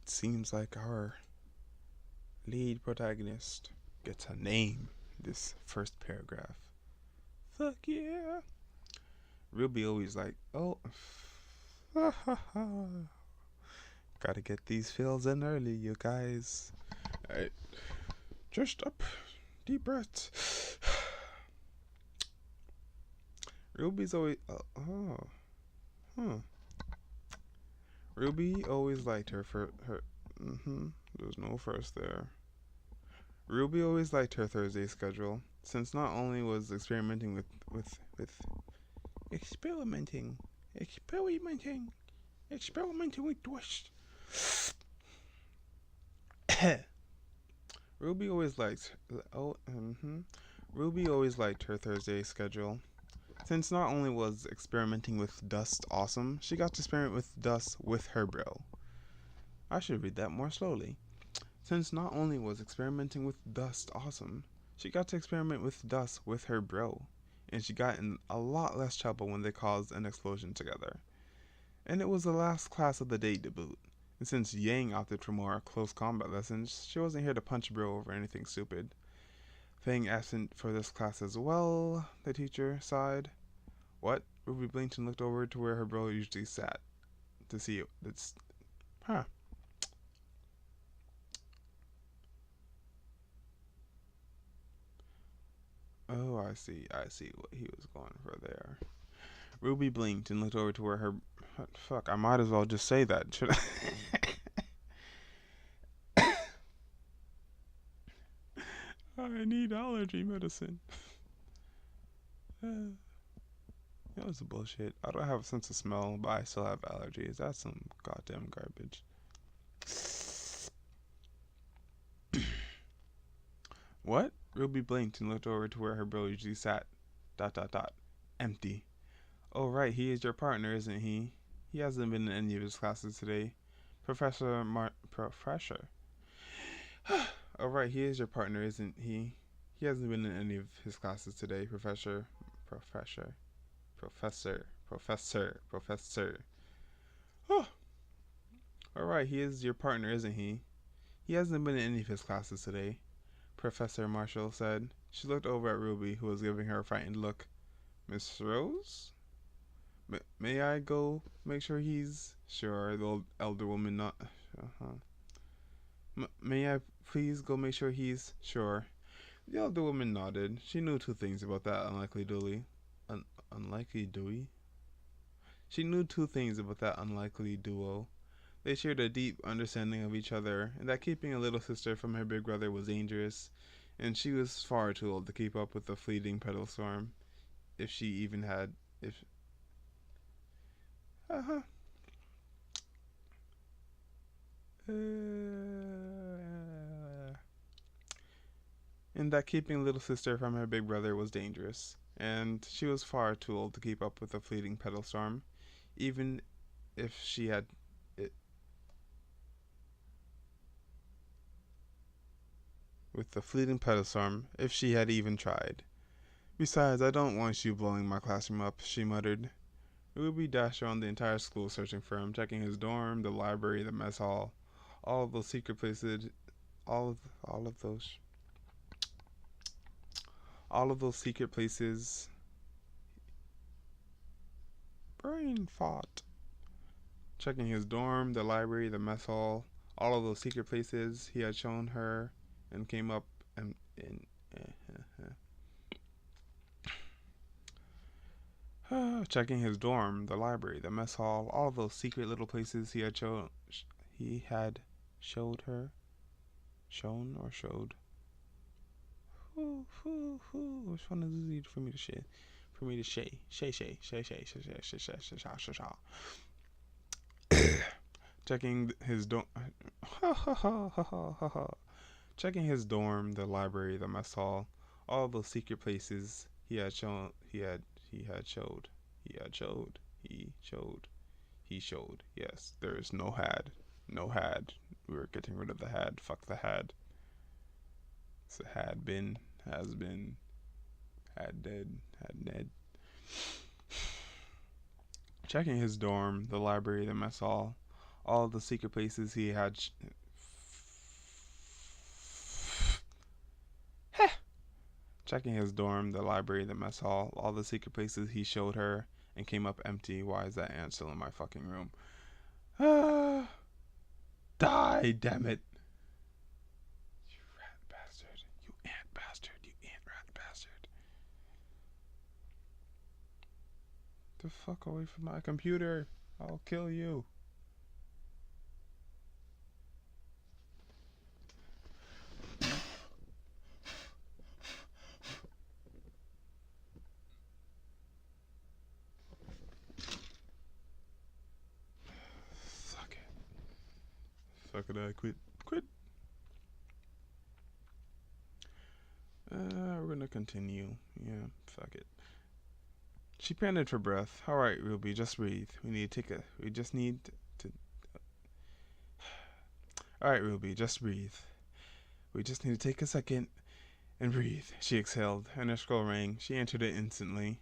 it seems like our lead protagonist gets a name this first paragraph. Fuck yeah. RWBY always like, oh, gotta get these fills in early, you guys. Alright, just up, deep breaths. RWBY's always, RWBY always liked her for her. There's no first there. RWBY always liked her Thursday schedule, since not only was experimenting with experimenting with twist. RWBY always liked RWBY always liked her Thursday schedule, since not only was experimenting with dust awesome, she got to experiment with dust with her bro. I should read that more slowly. Since not only was experimenting with dust awesome, she got to experiment with dust with her bro, and she got in a lot less trouble when they caused an explosion together. And it was the last class of the day to boot, and since Yang opted for more close combat lessons, she wasn't here to punch bro over anything stupid. Fang absent for this class as well, the teacher sighed. What? Ruby blinked and looked over to where her bro usually sat to see it. Huh. Oh, I see what he was going for there. RWBY blinked and looked over to where her... Fuck, I might as well just say that, should I? I need allergy medicine. That was bullshit. I don't have a sense of smell, but I still have allergies. That's some goddamn garbage. What? RWBY blinked and looked over to where her bro usually sat. ... Empty. Oh right, he is your partner, isn't he? He hasn't been in any of his classes today. Professor. Oh right, he is your partner, isn't he? He hasn't been in any of his classes today, Professor. Oh. Alright, he is your partner, isn't he? He hasn't been in any of his classes today, Professor Marshall said. She looked over at RWBY, who was giving her a frightened look. Miss Rose? May I go make sure he's... Sure, the old elder woman not... May I please go make sure he's... Sure. The elder woman nodded. She knew two things about that unlikely Dewey. Unlikely Dewey? She knew two things about that unlikely duo. They shared a deep understanding of each other, and that keeping a little sister from her big brother was dangerous, and she was far too old to keep up with the fleeting pedal storm, if she even had... And that keeping little sister from her big brother was dangerous, and she was far too old to keep up with the fleeting pedal storm, even if she had if she had even tried. Besides, I don't want you blowing my classroom up, she muttered. RWBY dashed around the entire school searching for him, checking his dorm, the library, the mess hall, all of those secret places, all of those secret places. Brain fart. Checking his dorm, the library, the mess hall, all of those secret places he had shown her and came up and checking his dorm, the library, the mess hall, all of those secret little places he had showed her. Shown or showed? Which one is easy for me to say? Checking his dorm. Checking his dorm, the library, the mess hall, all those secret places he showed. Yes, there is no had. No had. We were getting rid of the had. Fuck the had. So had been, has been, had dead, had Ned. Checking his dorm, the library, the mess hall, all the secret places he had. Checking his dorm, the library, the mess hall, all the secret places he showed her and came up empty. Why is that ant still in my fucking room? Ah, die, damn it. You rat bastard. You ant bastard. You ant rat bastard. The fuck away from my computer. I'll kill you. Fuck it, I quit. Quit. We're gonna continue. Yeah, fuck it. She panted for breath. Alright, Ruby, just breathe. We just need to. Alright, Ruby, just breathe. We just need to take a second and breathe. She exhaled, and her scroll rang. She answered it instantly.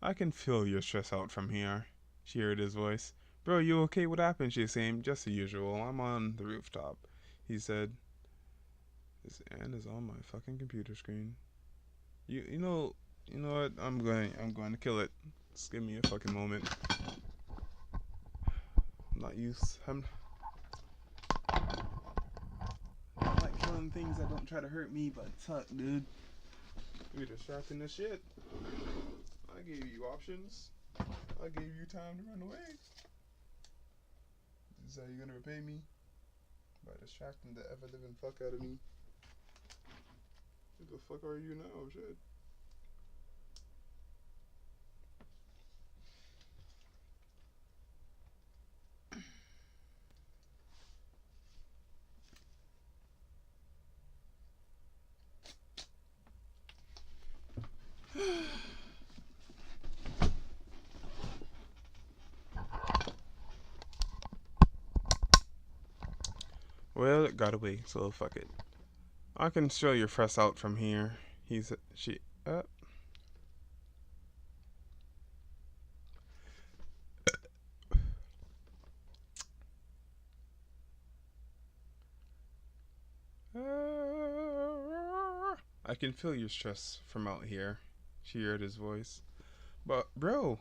I can feel your stress out from here. She heard his voice. Bro, you okay? What happened? She was saying, just the usual. I'm on the rooftop. He said. This Anne is on my fucking computer screen. You know what? I'm going to kill it. Just give me a fucking moment. I'm not used. I don't like killing things that don't try to hurt me, but fuck, dude. You're distracting the shit. I gave you options. I gave you time to run away. Is that how you're gonna repay me? By distracting the ever living fuck out of me. Who the fuck are you now? Shit. Well, it got away, so fuck it. I can show your fresh out from here. She. I can feel your stress from out here. She heard his voice. But, bro,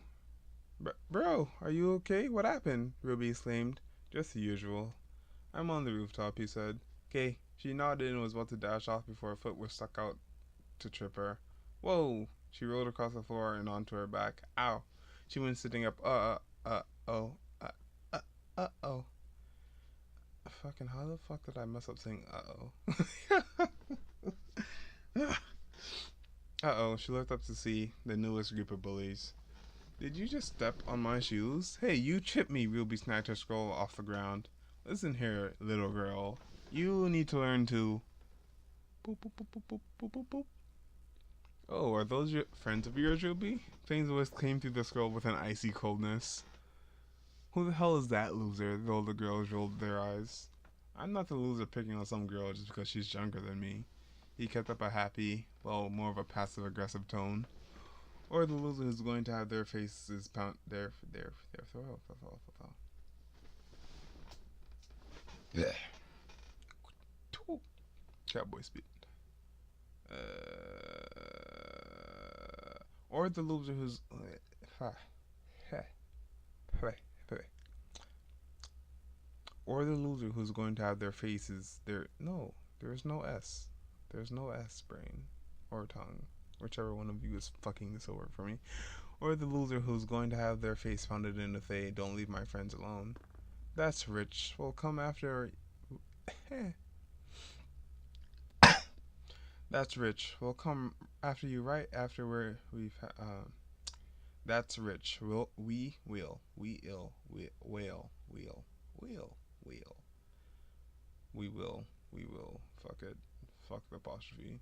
are you okay? What happened? Ruby exclaimed. Just the usual. I'm on the rooftop, he said. Okay. She nodded and was about to dash off before her foot was stuck out to trip her. Whoa! She rolled across the floor and onto her back. Ow! She went sitting up. Oh. Fucking how the fuck did I mess up saying uh-oh? She looked up to see the newest group of bullies. Did you just step on my shoes? Hey, you tripped me, Ruby snatched her scroll off the ground. Listen here, little girl. You need to learn to... Boop, boop, boop, boop, boop, boop, boop. Oh, are those your friends of yours, Ruby? Fane's voice came through the scroll with an icy coldness. Who the hell is that loser? The older girls rolled their eyes. I'm not the loser picking on some girl just because she's younger than me. He kept up a happy, well, more of a passive-aggressive tone. Or the loser who's going to have their faces pound their throat. Yeah. Cowboy speed. Or the loser who's or the loser who's going to have their faces there's no S. There's no S, brain or tongue. Whichever one of you is fucking this over for me. Or the loser who's going to have their face pounded in if they don't leave my friends alone. That's rich. We'll come after... That's rich. We'll come after you right after we've... That's rich. We will. Fuck it. Fuck the apostrophe.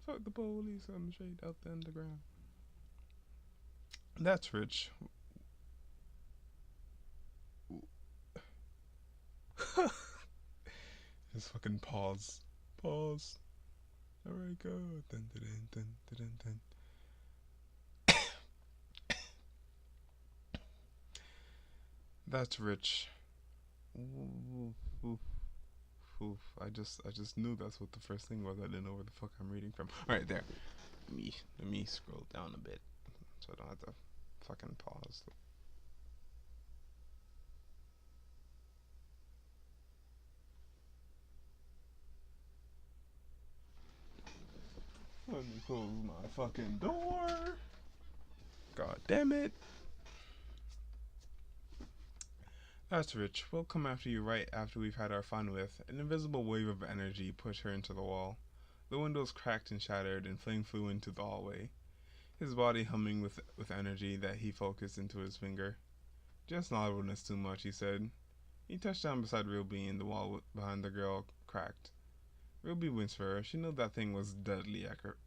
Fuck the police. I'm straight out the underground. That's rich. Just fucking pause. Alright, go. Dun, dun, dun, dun, dun, dun. That's rich. Oof, oof, oof. I just knew that's what the first thing was. I didn't know where the fuck I'm reading from. All right, there. Let me scroll down a bit so I don't have to fucking pause. Let me close my fucking door. God damn it. That's Rich. We'll come after you right after we've had our fun with. An invisible wave of energy pushed her into the wall. The windows cracked and shattered, and flame flew into the hallway, his body humming with energy that he focused into his finger. Just not when it's too much, he said. He touched down beside RWBY, and the wall behind the girl cracked. RWBY winced for her. She knew that thing was deadly accurate.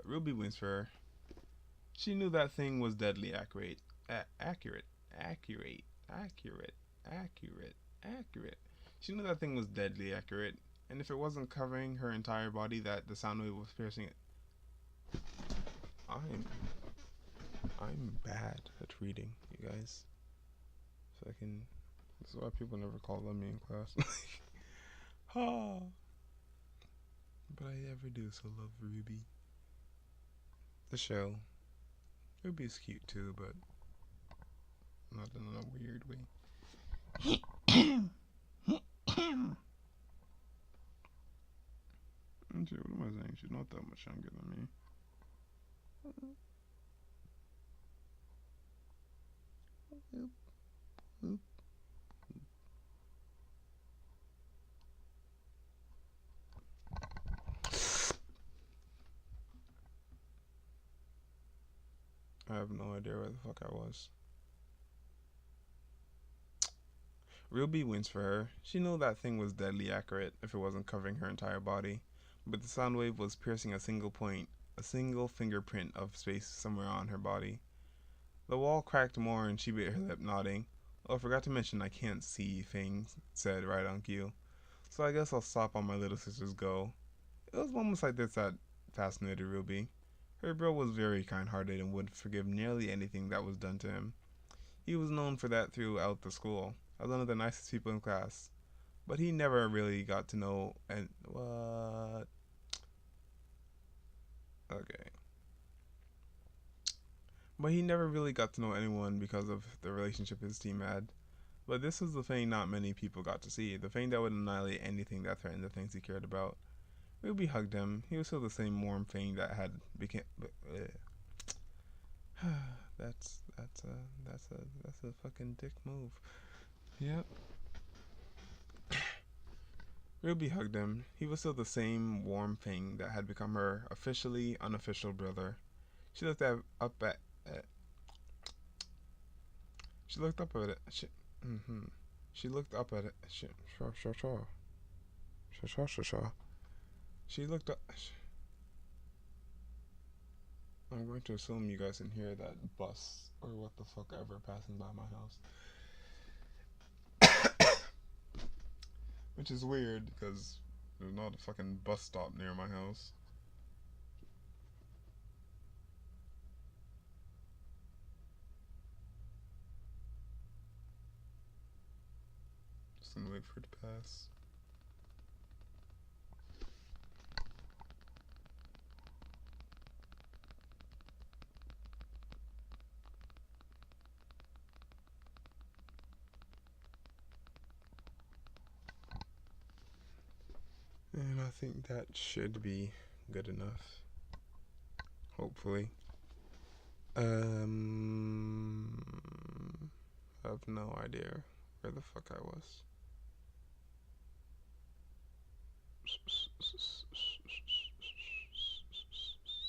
RWBY winced for her. She knew that thing was deadly accurate. Accurate. She knew that thing was deadly accurate, and if it wasn't covering her entire body, that the sound wave was piercing it. I'm bad at reading, you guys. Fucking. This is why people never call on me in class. Ha! But I never do, so love RWBY. The show. RWBY's cute too, but not in a weird way. What am I saying? She's not that much younger than me. I have no idea where the fuck I was. RWBY wins for her. She knew that thing was deadly accurate if it wasn't covering her entire body, but the sound wave was piercing a single point, a single fingerprint of space somewhere on her body. The wall cracked more and she bit her lip, nodding. Oh, I forgot to mention I can't see, Fang said right on cue. So I guess I'll stop on my little sister's go. It was moments like this that fascinated RWBY. Her bro was very kind-hearted and would forgive nearly anything that was done to him. He was known for that throughout the school, as one of the nicest people in class. But he never really got to know and what? Okay. But he never really got to know anyone because of the relationship his team had. But this was the thing not many people got to see, the thing that would annihilate anything that threatened the things he cared about. RWBY hugged him. He was still the same warm thing that had became. That's a fucking dick move. Yep. RWBY hugged him. He was still the same warm thing that had become her officially unofficial brother. She looked up at. She looked up at it. She looked up at it. She looked up. I'm going to assume you guys can hear that bus or what the fuck ever passing by my house. Which is weird because there's not a fucking bus stop near my house. Just gonna wait for it to pass. And I think that should be good enough. Hopefully. I have no idea where the fuck I was.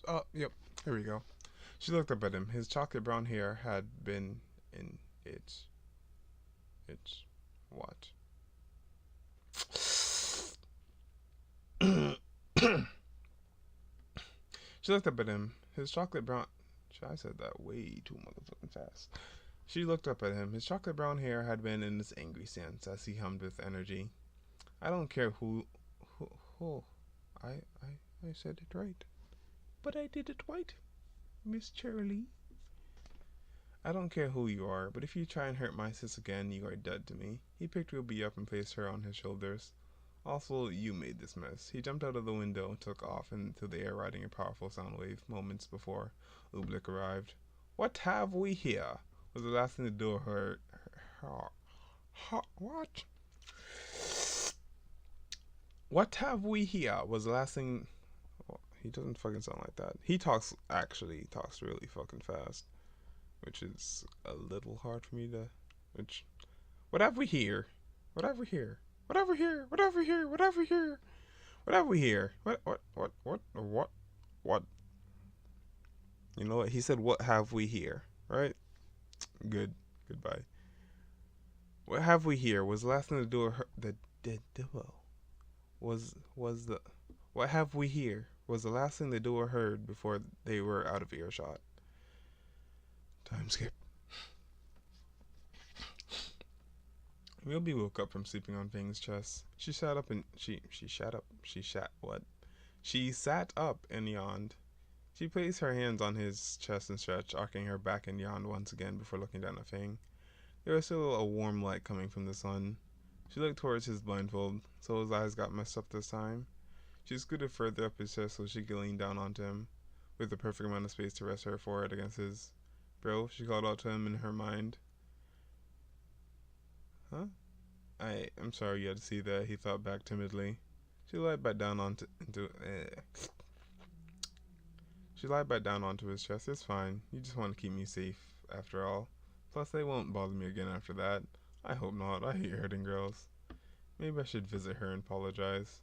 Oh, yep. Here we go. She looked up at him. His chocolate brown hair had been in its what? She looked up at him. His chocolate brown. I said that way too motherfucking fast. She looked up at him. His chocolate brown hair had been in its angry stance as he hummed with energy. I don't care who I said it right. But I did it right. Miss Shirley. I don't care who you are, but if you try and hurt my sis again, you are dead to me. He picked Ruby up and placed her on his shoulders. Also, you made this mess. He jumped out of the window and took off into the air riding a powerful sound wave moments before Ooblik arrived. What have we here? Was the last thing the door heard. What? What have we here? Was the last thing. Well, he doesn't fucking sound like that. He talks really fucking fast, which is a little hard for me to. Which. What have we here? What have we here? What have we here? What have we here? What have we here? What have we here? What? You know what? He said, what have we here? Right? Good. Goodbye. What have we here? Was the last thing the door heard. What have we here? Was the last thing the door heard before they were out of earshot. Time skip. Ruby woke up from sleeping on Fang's chest. She sat up and she sat up and yawned. She placed her hands on his chest and stretched, arcing her back and yawned once again before looking down at Fang. There was still a warm light coming from the sun. She looked towards his blindfold, so his eyes got messed up this time. She scooted further up his chest so she could lean down onto him, with the perfect amount of space to rest her forehead against his. Bro, she called out to him in her mind. Huh? I'm sorry you had to see that, he thought back timidly. She lied back down onto his chest. It's fine. You just want to keep me safe, after all. Plus, they won't bother me again after that. I hope not. I hate hurting girls. Maybe I should visit her and apologize.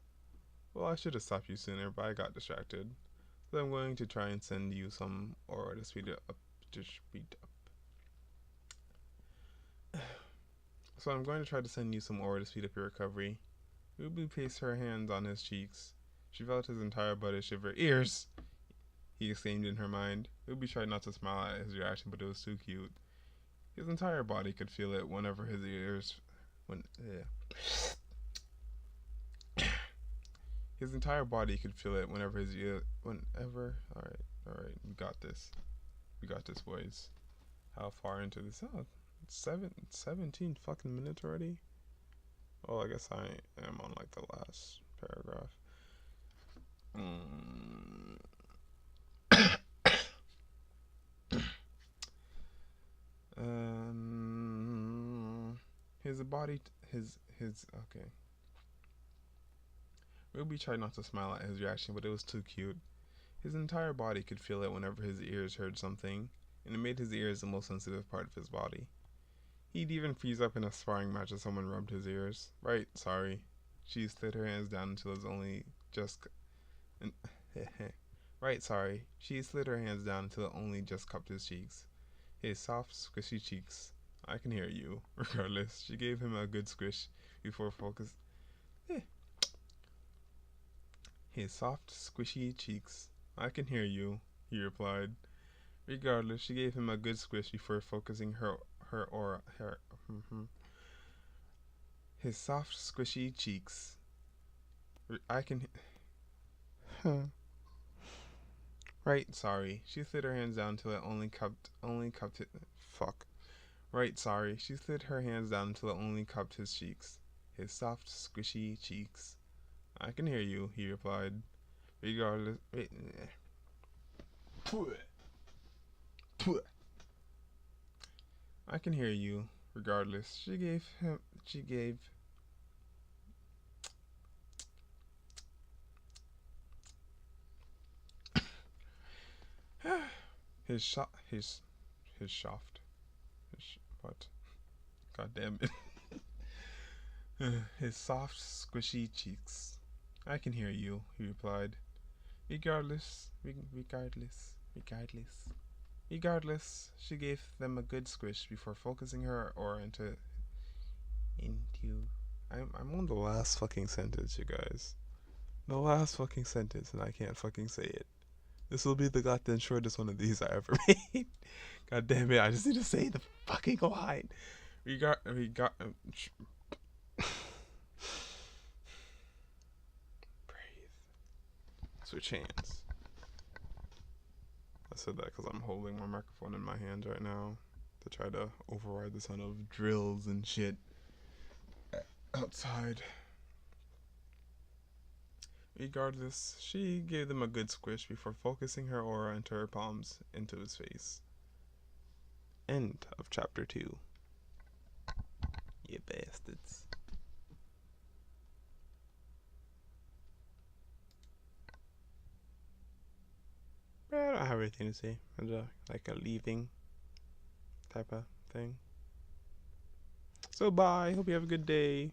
Well, I should have stopped you sooner, but I got distracted. So I'm going to try and send you some aura to speed up. So I'm going to try to send you some aura to speed up your recovery. Ruby placed her hands on his cheeks. She felt his entire body shiver. Ears! He exclaimed in her mind. Ruby tried not to smile at his reaction, but it was too cute. His entire body could feel it whenever his ears... His entire body could feel it whenever his ear... Alright, we got this. We got this, boys. How far into this? Oh, it's 17 fucking minutes already? Well, I guess I am on, like, the last paragraph. Okay. Ruby tried not to smile at his reaction, but it was too cute. His entire body could feel it whenever his ears heard something, and it made his ears the most sensitive part of his body. He'd even freeze up in a sparring match if someone rubbed his ears. Right, sorry. She slid her hands down until it was only just... She slid her hands down until it only just cupped his cheeks. His soft, squishy cheeks. I can hear you. Regardless, she gave him a good squish before focus. His soft, squishy cheeks. I can hear you, he replied. Regardless, she gave him a good squish before focusing her aura. His soft, squishy cheeks. Right, sorry. She slid her hands down until it only cupped it. Fuck. Right, sorry. She slid her hands down until it only cupped his cheeks. His soft, squishy cheeks. I can hear you, he replied. Regardless. I can hear you. Regardless, she gave what? God damn it. His soft, squishy cheeks. I can hear you, he replied. Regardless, she gave them a good squish before focusing her aura into. I'm on the last fucking sentence, you guys. The last fucking sentence, and I can't fucking say it. This will be the goddamn shortest one of these I ever made. God damn it, I just need to say the fucking line. Breathe. Switch hands. I said that because I'm holding my microphone in my hands right now to try to override the sound of drills and shit outside. Regardless, she gave them a good squish before focusing her aura into her palms into his face. End of chapter 2. You bastards. But I don't have anything to say. It's like a leaving type of thing. So bye. Hope you have a good day.